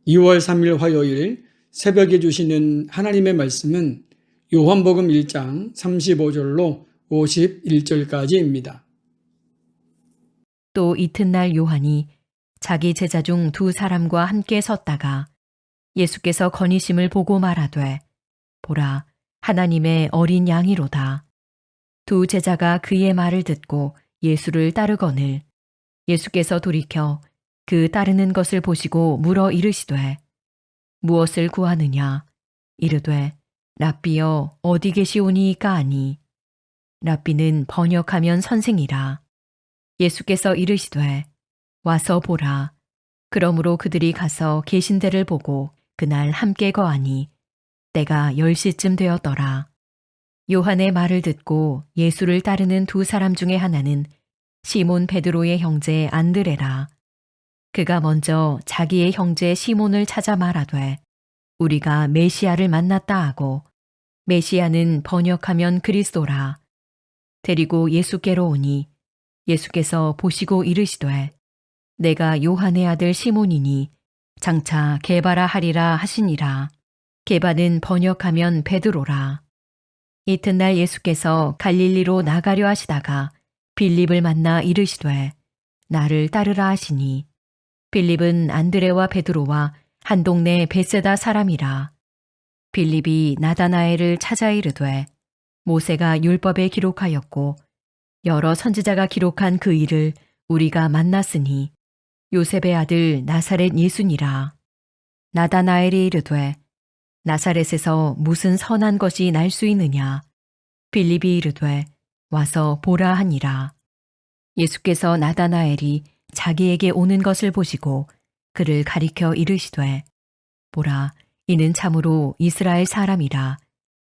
2월 3일 화요일 새벽에 주시는 하나님의 말씀은 요한복음 1장 35절로 51절까지입니다. 또 이튿날 요한이 자기 제자 중 두 사람과 함께 섰다가 예수께서 거니심을 보고 말하되 보라 하나님의 어린 양이로다. 두 제자가 그의 말을 듣고 예수를 따르거늘 예수께서 돌이켜 그 따르는 것을 보시고 물어 이르시되 무엇을 구하느냐 이르되 랍비여 어디 계시오니이까 하니 랍비는 번역하면 선생이라. 예수께서 이르시되 와서 보라. 그러므로 그들이 가서 계신 데를 보고 그날 함께 거하니 때가 10시쯤 되었더라. 요한의 말을 듣고 예수를 따르는 두 사람 중에 하나는 시몬 베드로의 형제 안드레라. 그가 먼저 자기의 형제 시몬을 찾아 말하되 우리가 메시아를 만났다 하고 메시아는 번역하면 그리스도라. 데리고 예수께로 오니 예수께서 보시고 이르시되 내가 요한의 아들 시몬이니 장차 게바라 하리라 하시니라. 게바는 번역하면 베드로라. 이튿날 예수께서 갈릴리로 나가려 하시다가 빌립을 만나 이르시되 나를 따르라 하시니 빌립은 안드레와 베드로와 한 동네 베세다 사람이라. 빌립이 나다나엘을 찾아 이르되 모세가 율법에 기록하였고 여러 선지자가 기록한 그 일을 우리가 만났으니 요셉의 아들 나사렛 예수니라. 나다나엘이 이르되 나사렛에서 무슨 선한 것이 날 수 있느냐. 빌립이 이르되 와서 보라 하니라. 예수께서 나다나엘이 자기에게 오는 것을 보시고 그를 가리켜 이르시되 보라 이는 참으로 이스라엘 사람이라.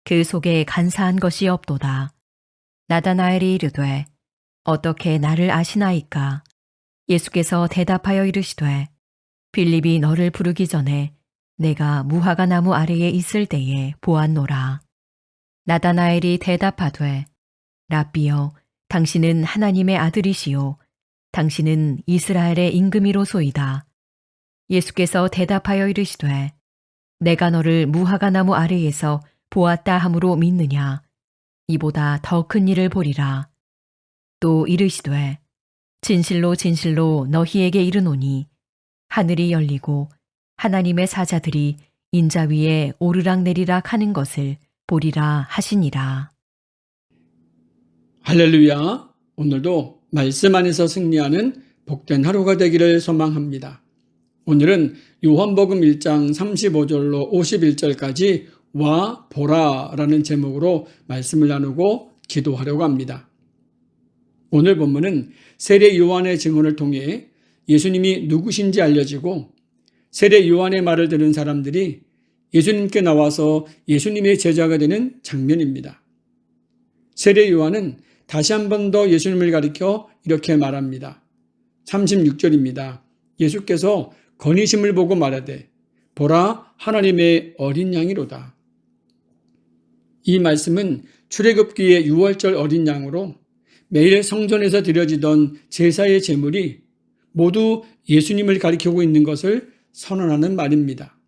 그 속에 간사한 것이 없도다. 나다나엘이 이르되 어떻게 나를 아시나이까. 예수께서 대답하여 이르시되 빌립이 너를 부르기 전에 내가 무화과 나무 아래에 있을 때에 보았노라. 나다나엘이 대답하되 랍비여 당신은 하나님의 아들이시요 당신은 이스라엘의 임금이로소이다. 예수께서 대답하여 이르시되 내가 너를 무화과 나무 아래에서 보았다 함으로 믿느냐. 이보다 더 큰 일을 보리라. 또 이르시되 진실로 진실로 너희에게 이르노니 하늘이 열리고 하나님의 사자들이 인자 위에 오르락내리락 하는 것을 보리라 하시니라. 할렐루야. 오늘도 말씀 안에서 승리하는 복된 하루가 되기를 소망합니다. 오늘은 요한복음 1장 35절로 51절까지 와 보라 라는 제목으로 말씀을 나누고 기도하려고 합니다. 오늘 본문은 세례 요한의 증언을 통해 예수님이 누구신지 알려지고 세례 요한의 말을 들은 사람들이 예수님께 나와서 예수님의 제자가 되는 장면입니다. 세례 요한은 다시 한 번 더 예수님을 가리켜 이렇게 말합니다. 36절입니다. 예수께서 거니심을 보고 말하되 보라 하나님의 어린 양이로다. 이 말씀은 출애굽기의 6월절 어린 양으로 매일 성전에서 드려지던 제사의 제물이 모두 예수님을 가리키고 있는 것을 선언하는 말입니다.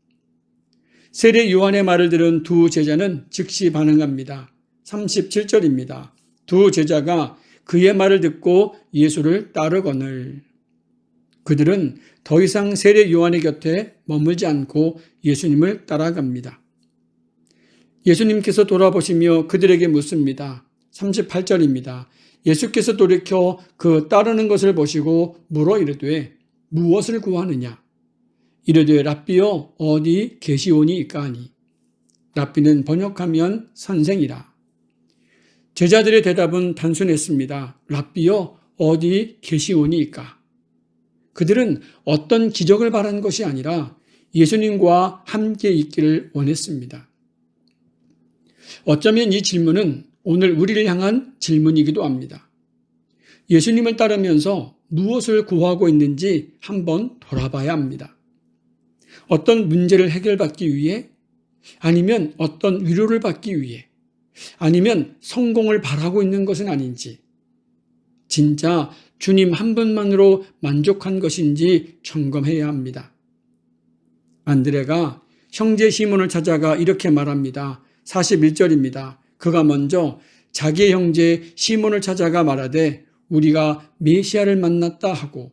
세례 요한의 말을 들은 두 제자는 즉시 반응합니다. 37절입니다. 두 제자가 그의 말을 듣고 예수를 따르거늘. 그들은 더 이상 세례 요한의 곁에 머물지 않고 예수님을 따라갑니다. 예수님께서 돌아보시며 그들에게 묻습니다. 38절입니다. 예수께서 돌이켜 그 따르는 것을 보시고 물어 이르되 무엇을 구하느냐. 이르되 랍비여 어디 계시오니이까 하니. 랍비는 번역하면 선생이라. 제자들의 대답은 단순했습니다. 랍비여 어디 계시오니이까. 그들은 어떤 기적을 바란 것이 아니라 예수님과 함께 있기를 원했습니다. 어쩌면 이 질문은 오늘 우리를 향한 질문이기도 합니다. 예수님을 따르면서 무엇을 구하고 있는지 한번 돌아봐야 합니다. 어떤 문제를 해결받기 위해, 아니면 어떤 위로를 받기 위해, 아니면 성공을 바라고 있는 것은 아닌지, 진짜 주님 한 분만으로 만족한 것인지 점검해야 합니다. 안드레가 형제 시몬을 찾아가 이렇게 말합니다. 41절입니다. 그가 먼저 자기의 형제 시몬을 찾아가 말하되 우리가 메시아를 만났다 하고,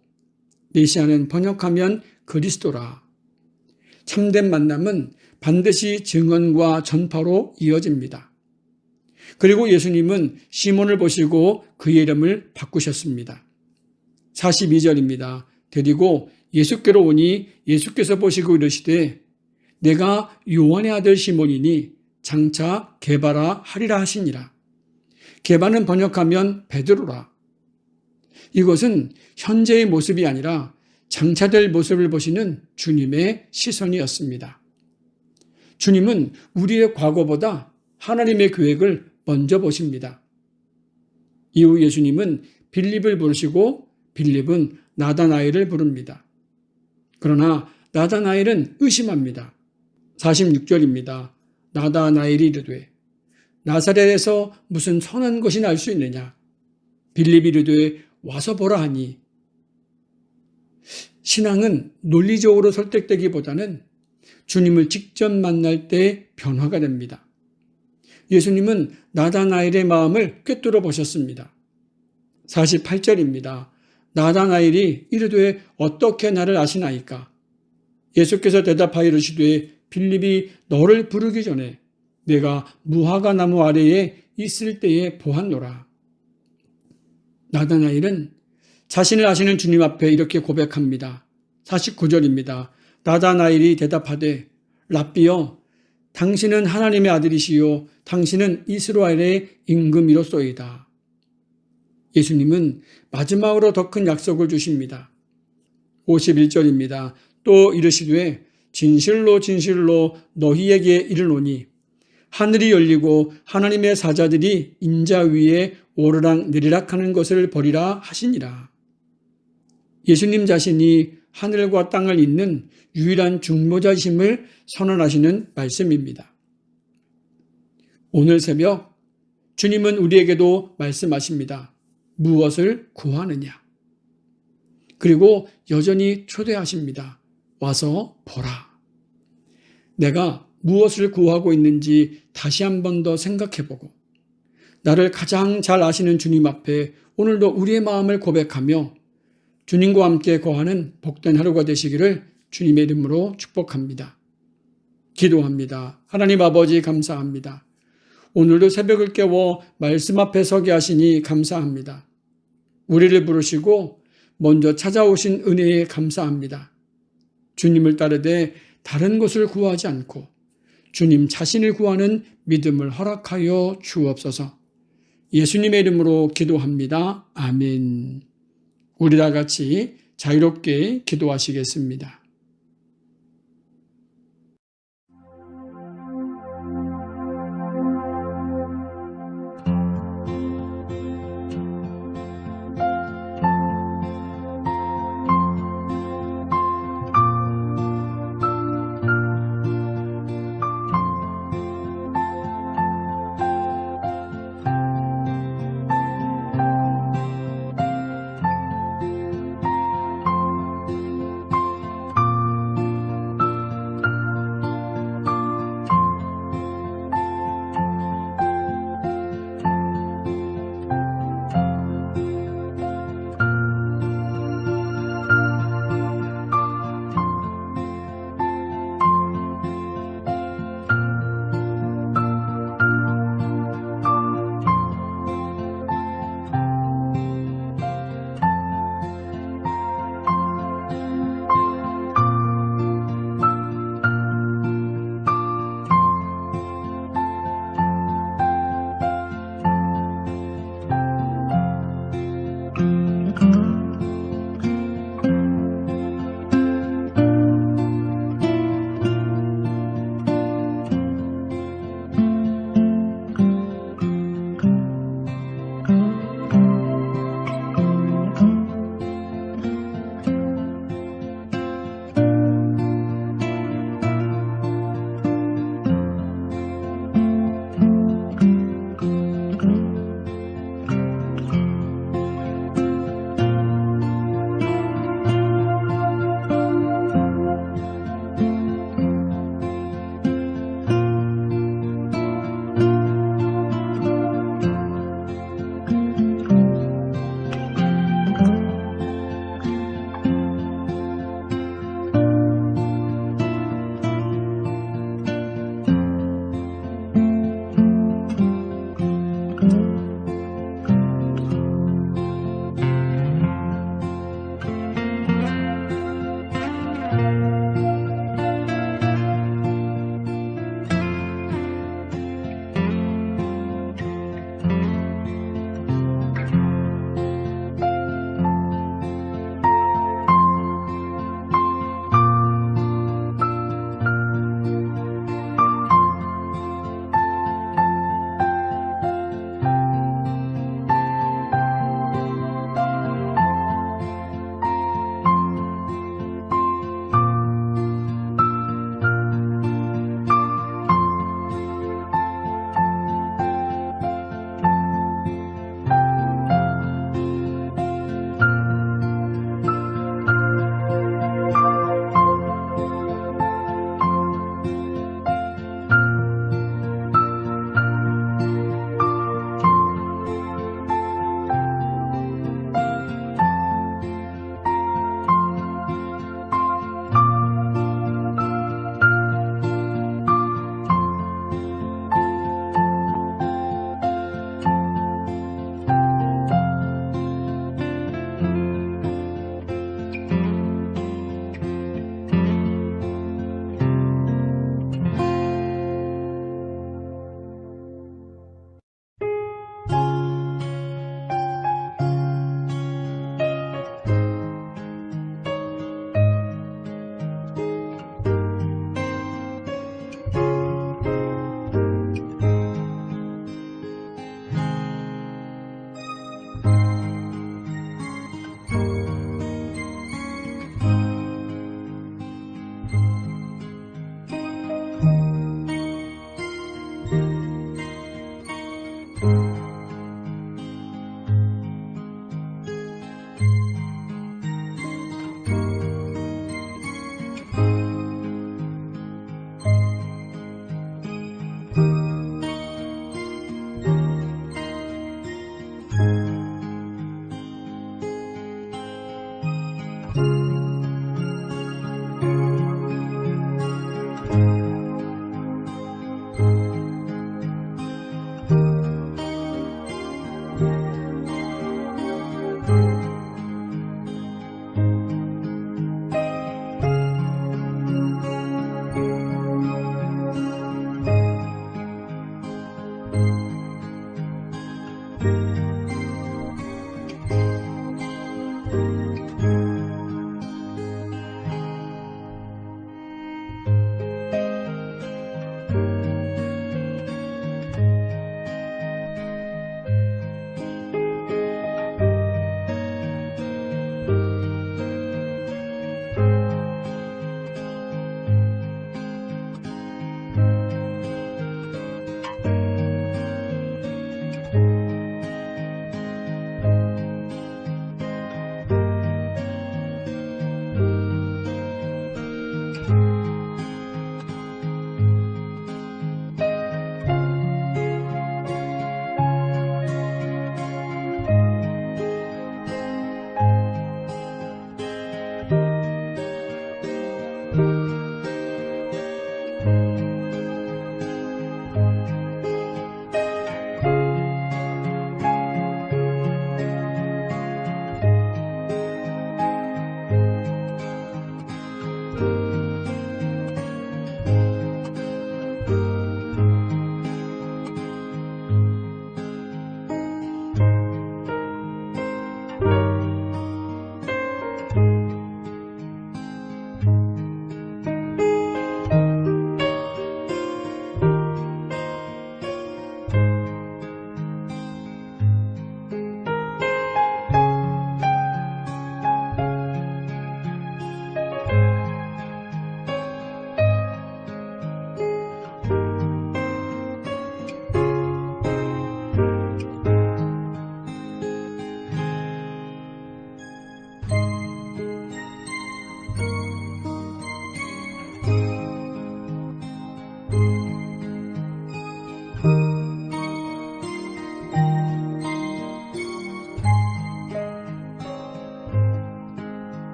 메시아는 번역하면 그리스도라. 참된 만남은 반드시 증언과 전파로 이어집니다. 그리고 예수님은 시몬을 보시고 그의 이름을 바꾸셨습니다. 42절입니다. 데리고 예수께로 오니 예수께서 보시고 이르시되 내가 요한의 아들 시몬이니 장차 게바라 하리라 하시니라. 게바는 번역하면 베드로라. 이것은 현재의 모습이 아니라 장차될 모습을 보시는 주님의 시선이었습니다. 주님은 우리의 과거보다 하나님의 계획을 먼저 보십니다. 이후 예수님은 빌립을 부르시고 빌립은 나다나엘을 부릅니다. 그러나 나다나엘은 의심합니다. 46절입니다. 나다나엘이 이르되 나사렛에서 무슨 선한 것이 날 수 있느냐? 빌립이 이르되 와서 보라 하니. 신앙은 논리적으로 설득되기보다는 주님을 직접 만날 때 변화가 됩니다. 예수님은 나다나엘의 마음을 꿰뚫어 보셨습니다. 48절입니다. 나다나엘이 이르되 어떻게 나를 아시나이까? 예수께서 대답하여 이르시되 빌립이 너를 부르기 전에 내가 무화과 나무 아래에 있을 때에 보았노라. 나다나엘은 자신을 아시는 주님 앞에 이렇게 고백합니다. 49절입니다. 나다나엘이 대답하되 랍비여 당신은 하나님의 아들이시요 당신은 이스라엘의 임금이로소이다. 예수님은 마지막으로 더 큰 약속을 주십니다. 51절입니다. 또 이르시되 진실로 진실로 너희에게 이르노니 하늘이 열리고 하나님의 사자들이 인자 위에 오르락 내리락 하는 것을 보리라 하시니라. 예수님 자신이 하늘과 땅을 잇는 유일한 중보자이심을 선언하시는 말씀입니다. 오늘 새벽 주님은 우리에게도 말씀하십니다. 무엇을 구하느냐? 그리고 여전히 초대하십니다. 와서 보라. 내가 무엇을 구하고 있는지 다시 한 번 더 생각해보고 나를 가장 잘 아시는 주님 앞에 오늘도 우리의 마음을 고백하며 주님과 함께 거하는 복된 하루가 되시기를 주님의 이름으로 축복합니다. 기도합니다. 하나님 아버지 감사합니다. 오늘도 새벽을 깨워 말씀 앞에 서게 하시니 감사합니다. 우리를 부르시고 먼저 찾아오신 은혜에 감사합니다. 주님을 따르되 다른 것을 구하지 않고 주님 자신을 구하는 믿음을 허락하여 주옵소서. 예수님의 이름으로 기도합니다. 아멘. 우리 다 같이 자유롭게 기도하시겠습니다.